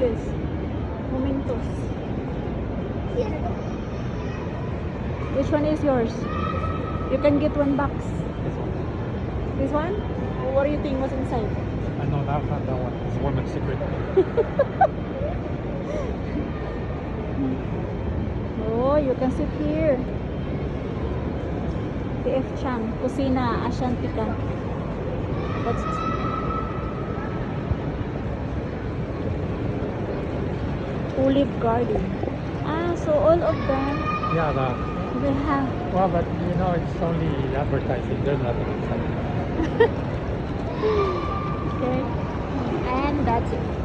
this? Momentos. Which one is yours? You can get one box. This one? What do you think was inside? I know not that one. It's woman's secret. Oh, you can sit here. PF Chang, Kusina Ashantika. That's Olive Garden. Ah, so all of them Yeah, they have. well, but you know, it's only advertising. There's nothing inside. Okay. And that's it.